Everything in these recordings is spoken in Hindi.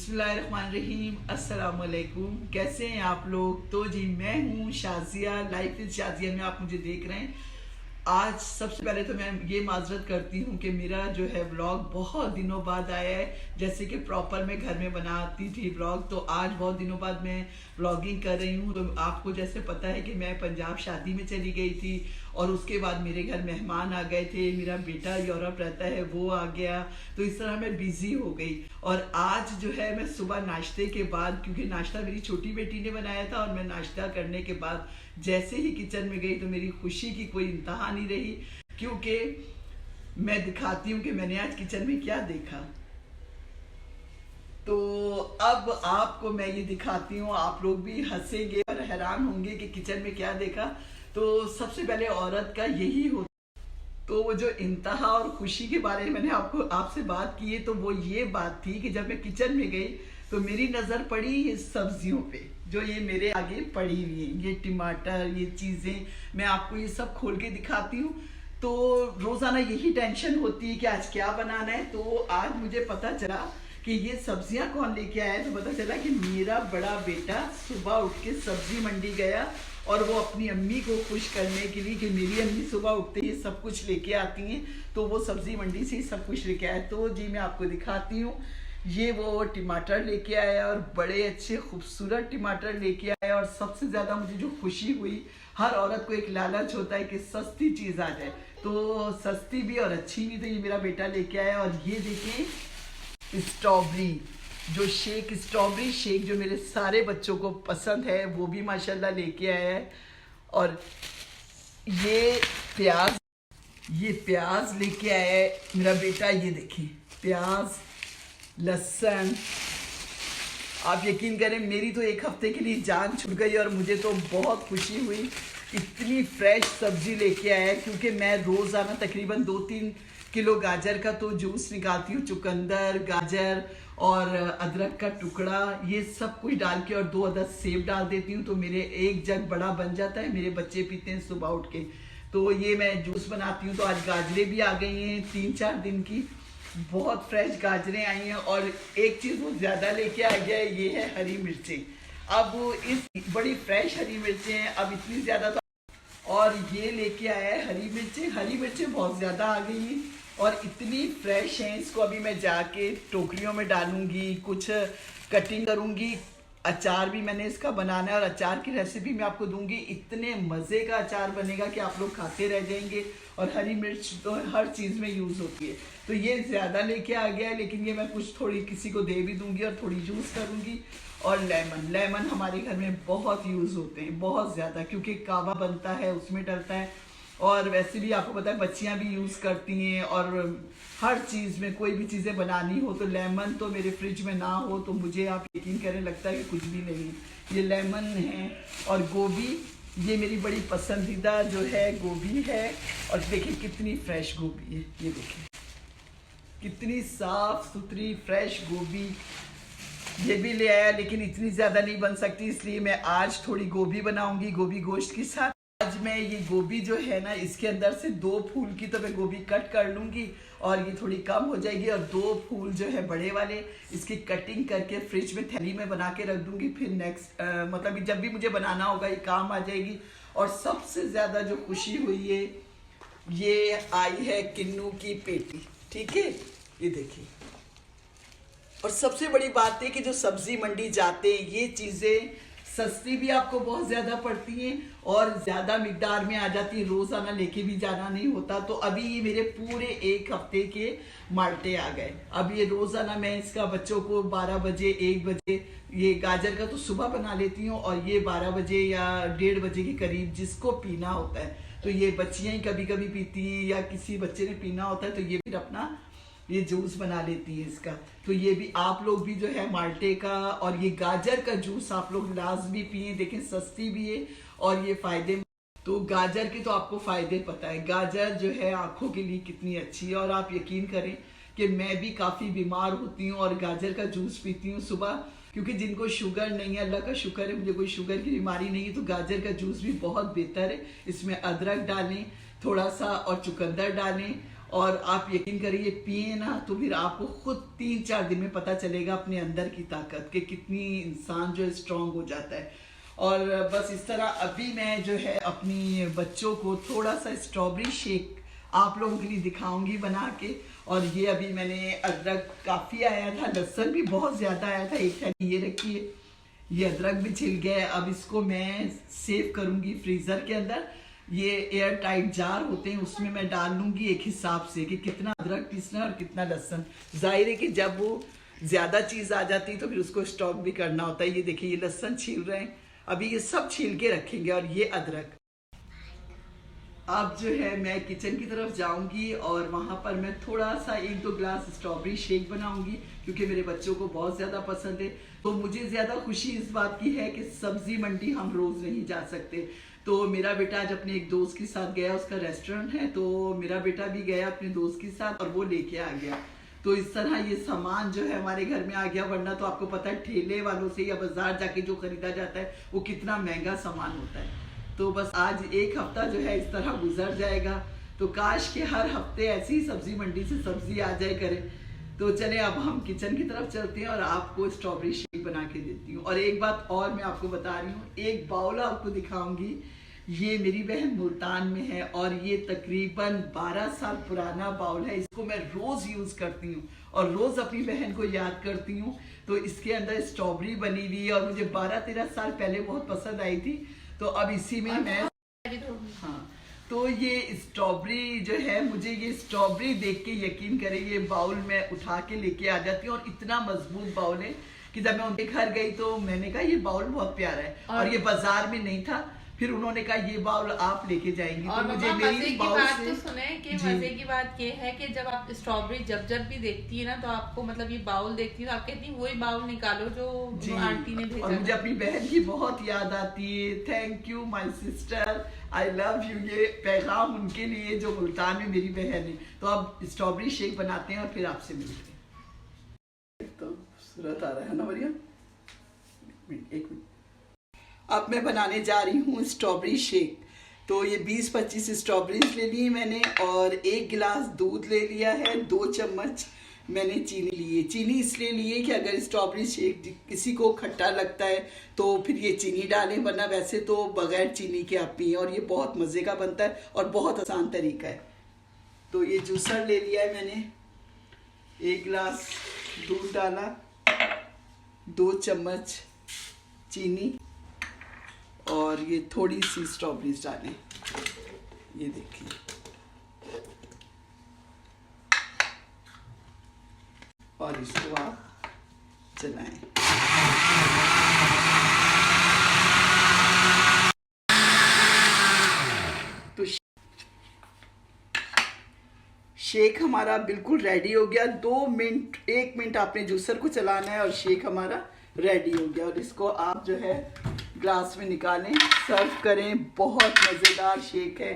बिस्मिल्लाहिर्रहमानिर्रहीम, अस्सलाम वालेकुम। कैसे हैं आप लोग? तो जी मैं हूँ शाजिया, लाइफ इज शाजिया में आप मुझे देख रहे हैं। आज सबसे पहले तो मैं ये माजरत करती हूँ कि मेरा जो है व्लॉग बहुत दिनों बाद आया है। जैसे कि प्रॉपर मैं घर में बनाती थी व्लॉग, तो आज बहुत दिनों बाद मैं व्लॉगिंग कर रही हूँ। तो आपको जैसे पता है कि मैं पंजाब शादी में चली गई थी और उसके बाद मेरे घर मेहमान आ गए थे। मेरा बेटा यूरोप रहता है, वो आ गया, तो इस तरह मैं बिजी हो गई। और आज जो है मैं सुबह नाश्ते के बाद, क्योंकि नाश्ता मेरी छोटी बेटी ने बनाया था, और मैं नाश्ता करने के बाद जैसे ही किचन में गई तो मेरी खुशी की कोई इंतहा नहीं रही, क्योंकि मैं दिखाती हूँ कि मैंने आज किचन में क्या देखा। तो अब आपको मैं ये दिखाती हूँ, आप लोग भी हंसेंगे और हैरान होंगे कि किचन में क्या देखा। तो सबसे पहले औरत का यही होता, तो वो जो इंतहा और खुशी के बारे में मैंने आपसे बात की है, तो वो ये बात थी कि जब मैं किचन में गई तो मेरी नज़र पड़ी ये सब्जियों पे, जो ये मेरे आगे पड़ी हुई है, ये टमाटर, ये चीज़ें मैं आपको ये सब खोल के दिखाती हूँ। तो रोज़ाना यही टेंशन होती है कि आज क्या बनाना है। तो आज मुझे पता चला कि ये सब्जियां कौन लेके आया है। तो पता चला कि मेरा बड़ा बेटा सुबह उठ के सब्जी मंडी गया, और वो अपनी अम्मी को खुश करने के लिए कि मेरी अम्मी सुबह उठते ही सब कुछ लेके आती हैं, तो वो सब्जी मंडी से ही सब कुछ लेके आया। तो जी मैं आपको दिखाती हूँ, ये वो टमाटर लेके आया और बड़े अच्छे खूबसूरत टमाटर लेके आया। और सबसे ज़्यादा मुझे जो खुशी हुई, हर औरत को एक लालच होता है कि सस्ती चीज़ आ जाए, तो सस्ती भी और अच्छी भी, तो ये मेरा बेटा लेके आया। और ये देखिए स्ट्रॉबेरी, जो स्ट्रॉबेरी शेक जो मेरे सारे बच्चों को पसंद है, वो भी माशाल्लाह लेके आया है। और ये प्याज लेके आया है मेरा बेटा। ये देखिए प्याज, लहसुन, आप यकीन करें मेरी तो एक हफ्ते के लिए जान छूट गई, और मुझे तो बहुत खुशी हुई। इतनी फ्रेश सब्जी लेके आया है, क्योंकि मैं रोज़ाना तकरीबन 2-3 किलो गाजर का तो जूस निकालती हूँ। चुकंदर, गाजर और अदरक का टुकड़ा, ये सब कुछ डाल के, और 2 अदद सेब डाल देती हूँ, तो मेरे एक जग बड़ा बन जाता है। मेरे बच्चे पीते हैं सुबह उठ के, तो ये मैं जूस बनाती हूँ। तो आज गाजरें भी आ गई हैं 3-4 दिन की, बहुत फ्रेश गाजरें आई हैं। और एक चीज़ वो ज़्यादा लेके आ गया है, ये है हरी मिर्चें। अब इस बड़ी फ्रेश हरी मिर्चें हैं, अब इतनी ज़्यादा तो, और ये लेके आया है हरी मिर्चें बहुत ज़्यादा आ गई हैं और इतनी फ्रेश हैं। इसको अभी मैं जाके टोकरियों में डालूंगी, कुछ कटिंग करूंगी। अचार भी मैंने इसका बनाना है, और अचार की रेसिपी मैं आपको दूंगी। इतने मज़े का अचार बनेगा कि आप लोग खाते रह जाएंगे। और हरी मिर्च तो हर चीज़ में यूज़ होती है, तो ये ज़्यादा लेके आ गया है, लेकिन ये मैं कुछ थोड़ी किसी को दे भी दूंगी और थोड़ी यूज़ करूंगी। और लेमन हमारे घर में बहुत यूज़ होते हैं, बहुत ज़्यादा, क्योंकि कावा बनता है उसमें डलता है। और वैसे भी आपको पता है बच्चियां भी यूज़ करती हैं, और हर चीज़ में कोई भी चीज़ें बनानी हो तो लेमन तो मेरे फ्रिज में ना हो तो मुझे, आप यकीन करें, लगता है कि कुछ भी नहीं। ये लेमन है। और गोभी, ये मेरी बड़ी पसंदीदा जो है गोभी है। और देखिए कितनी फ्रेश गोभी है, ये देखिए कितनी साफ सुथरी फ्रेश गोभी। ये भी ले आया, लेकिन इतनी ज़्यादा नहीं बन सकती, इसलिए मैं आज थोड़ी गोभी बनाऊंगी, गोभी गोश्त के साथ। आज मैं ये गोभी जो है ना, इसके अंदर से 2 फूल की तो मैं गोभी कट कर लूँगी, और ये थोड़ी कम हो जाएगी। और 2 फूल जो है बड़े वाले, इसकी कटिंग करके फ्रिज में थैली में बना के रख दूँगी। फिर नेक्स्ट मतलब जब भी मुझे बनाना होगा ये काम आ जाएगी। और सबसे ज़्यादा जो खुशी हुई है, ये आई है किन्नू की पेटी, ठीक है, ये देखिए। और सबसे बड़ी बात है कि जो सब्जी मंडी जाते हैं, ये चीज़ें सस्ती भी आपको बहुत ज़्यादा पड़ती हैं और ज़्यादा मिकदार में आ जाती है, रोज़ाना लेके भी जाना नहीं होता। तो अभी ये मेरे पूरे एक हफ्ते के माल्टे आ गए। अब ये रोज़ाना मैं इसका बच्चों को 12 बजे 1 बजे, ये गाजर का तो सुबह बना लेती हूँ, और ये 12 बजे या 1:30 बजे के करीब जिसको पीना होता है, तो ये बच्चियाँ ही कभी कभी पीती हैं, या किसी बच्चे ने पीना होता है तो ये फिर अपना ये जूस बना लेती है इसका। तो ये भी आप लोग भी जो है माल्टे का और ये गाजर का जूस आप लोग लाजमी पिए, देखें सस्ती भी है और ये फायदे। तो गाजर के तो आपको फायदे पता है, गाजर जो है आंखों के लिए कितनी अच्छी है। और आप यकीन करें कि मैं भी काफ़ी बीमार होती हूँ और गाजर का जूस पीती हूँ सुबह, क्योंकि जिनको शुगर नहीं है, अल्लाह का शुक्र है मुझे कोई शुगर की बीमारी नहीं है, तो गाजर का जूस भी बहुत बेहतर है। इसमें अदरक डालें थोड़ा सा और चुकंदर डालें और आप यकीन करिए पिए ना तो फिर आपको खुद 3-4 दिन में पता चलेगा अपने अंदर की ताकत कि कितनी इंसान जो है स्ट्रांग हो जाता है। और बस इस तरह अभी मैं जो है अपनी बच्चों को थोड़ा सा स्ट्रॉबेरी शेक आप लोगों के लिए दिखाऊंगी बना के। और ये अभी मैंने अदरक काफ़ी आया था, लहसुन भी बहुत ज़्यादा आया था, एक टाइम ये रखिए, ये अदरक भी छिल गया है। अब इसको मैं सेव करूंगी फ्रीज़र के अंदर, ये एयर टाइट जार होते हैं उसमें मैं डाल लूँगी एक हिसाब से कि कितना अदरक पीसना है और कितना लहसुन। जाहिर है कि जब वो ज़्यादा चीज़ आ जाती है तो फिर उसको स्टॉक भी करना होता है। ये देखिए ये लहसुन छील रहे हैं, अभी ये सब छील के रखेंगे। और ये अदरक अब जो है मैं किचन की तरफ जाऊंगी और वहाँ पर मैं थोड़ा सा 1-2 ग्लास स्ट्रॉबेरी शेक बनाऊंगी क्योंकि मेरे बच्चों को बहुत ज़्यादा पसंद है। तो मुझे ज़्यादा खुशी इस बात की है कि सब्जी मंडी हम रोज़ नहीं जा सकते। तो मेरा बेटा आज अपने एक दोस्त के साथ गया, उसका रेस्टोरेंट है, तो मेरा बेटा भी गया अपने दोस्त के साथ और वो लेके आ गया। तो इस तरह ये सामान जो है हमारे घर में आ गया, वरना तो आपको पता है ठेले वालों से या बाजार जाके जो खरीदा जाता है वो कितना महंगा सामान होता है। तो बस आज एक हफ्ता जो है इस तरह गुजर जाएगा। तो काश के हर हफ्ते ऐसी ही सब्जी मंडी से सब्जी आ जाए करे। तो चले अब हम किचन की तरफ चलते हैं और आपको स्ट्रॉबेरी शेक बना के देती हूँ। और एक बात और मैं आपको बता रही हूँ, एक बाउल आपको दिखाऊंगी, ये मेरी बहन मुल्तान में है और ये तकरीबन 12 साल पुराना बाउल है। इसको मैं रोज यूज करती हूँ और रोज अपनी बहन को याद करती हूँ। तो इसके अंदर स्ट्रॉबेरी बनी हुई है और मुझे 12-13 साल पहले बहुत पसंद आई थी। तो अब इसी में मैं हाँ, तो ये स्ट्रॉबेरी जो है, मुझे ये स्ट्रॉबेरी देख के यकीन करें ये बाउल मैं उठा के लेके आ जाती हूँ। और इतना मजबूत बाउल है कि जब मैं उनके घर गई तो मैंने कहा ये बाउल बहुत प्यारा है और ये बाजार में नहीं था। फिर उन्होंने कहा ये बाउल आप लेके जाएंगी। और तो मुझे मजे की बात तो सुने कि जी। मजे की बात ये है कि जब आप स्ट्रॉबेरी जब भी देखती है ना तो आपको मतलब ये बाउल देखती है तो आप कहती है वही बाउल निकालो जो आंटी ने भेजा। और मुझे अपनी बहन की बहुत याद आती है। Thank you my sister, I love you. ये पैगाम उनके लिए जो मुल्तान में मेरी बहन है। तो अब स्ट्रॉबेरी शेक बनाते हैं और फिर आपसे मिलते हैं। तो खूबसूरत आ रहा है ना मरियम, एक मिनट। अब मैं बनाने जा रही हूँ स्ट्रॉबेरी शेक। तो ये 20-25 स्ट्रॉबेरीज ले ली मैंने और 1 गिलास दूध ले लिया है, 2 चम्मच मैंने चीनी ली है। चीनी इसलिए ली है कि अगर स्ट्रॉबेरी शेक किसी को खट्टा लगता है तो फिर ये चीनी डालें, वरना वैसे तो बगैर चीनी के आप पिए और ये बहुत मज़े का बनता है और बहुत आसान तरीका है। तो ये जूसर ले लिया है मैंने, 1 गिलास दूध डाला, 2 चम्मच चीनी और ये थोड़ी सी स्ट्रॉबेरीज डालें। ये देखिए, और इसको आप चलाएं। तो शेक हमारा बिल्कुल रेडी हो गया। 1 मिनट आपने जूसर को चलाना है और शेक हमारा रेडी हो गया। और इसको आप जो है ग्लास में निकालें, सर्व करें। बहुत मज़ेदार शेक है।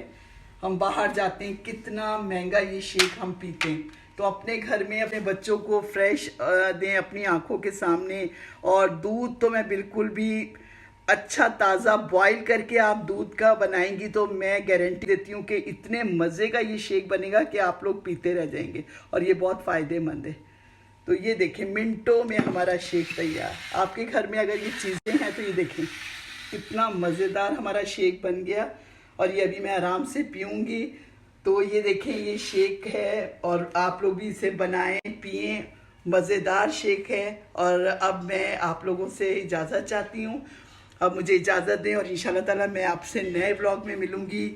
हम बाहर जाते हैं, कितना महंगा ये शेक हम पीते हैं। तो अपने घर में अपने बच्चों को फ्रेश दें अपनी आंखों के सामने। और दूध तो मैं बिल्कुल भी अच्छा ताज़ा बॉईल करके आप दूध का बनाएंगी तो मैं गारंटी देती हूँ कि इतने मज़े का ये शेक बनेगा कि आप लोग पीते रह जाएंगे और ये बहुत फ़ायदेमंद है। तो ये देखें, मिनटों में हमारा शेक तैयार। आपके घर में अगर ये चीज़ें हैं तो ये देखें कितना मज़ेदार हमारा शेक बन गया और ये अभी मैं आराम से पीऊँगी। तो ये देखें ये शेक है और आप लोग भी इसे बनाएं, पिएं। मज़ेदार शेक है। और अब मैं आप लोगों से इजाज़त चाहती हूँ। अब मुझे इजाज़त दें और इंशाल्लाह ताला मैं आपसे नए ब्लॉग में मिलूँगी।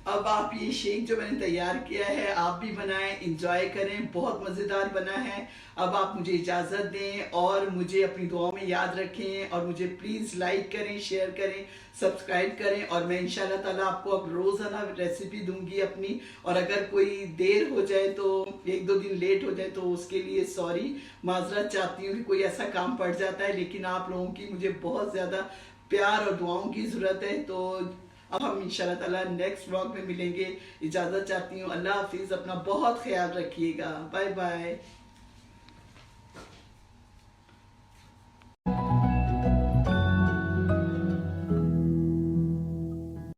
अब आप ये शेक जो मैंने तैयार किया है आप भी बनाएं, इंजॉय करें, बहुत मज़ेदार बना है। अब आप मुझे इजाज़त दें और मुझे अपनी दुआओं में याद रखें और मुझे प्लीज़ लाइक करें, शेयर करें, सब्सक्राइब करें। और मैं इंशाल्लाह ताला आपको अब रोज़ाना रेसिपी दूंगी अपनी। और अगर कोई देर हो जाए तो 1-2 दिन लेट हो जाए तो उसके लिए सॉरी, माजरत चाहती हूँ कि कोई ऐसा काम पड़ जाता है। लेकिन आप लोगों की मुझे बहुत ज़्यादा प्यार और दुआओं की ज़रूरत है। तो अब हम इंशाल्लाह ताला नेक्स्ट व्लॉग में मिलेंगे। इजाज़त चाहती हूँ। अल्लाह हाफिज़, अपना बहुत ख्याल रखिएगा। Bye bye.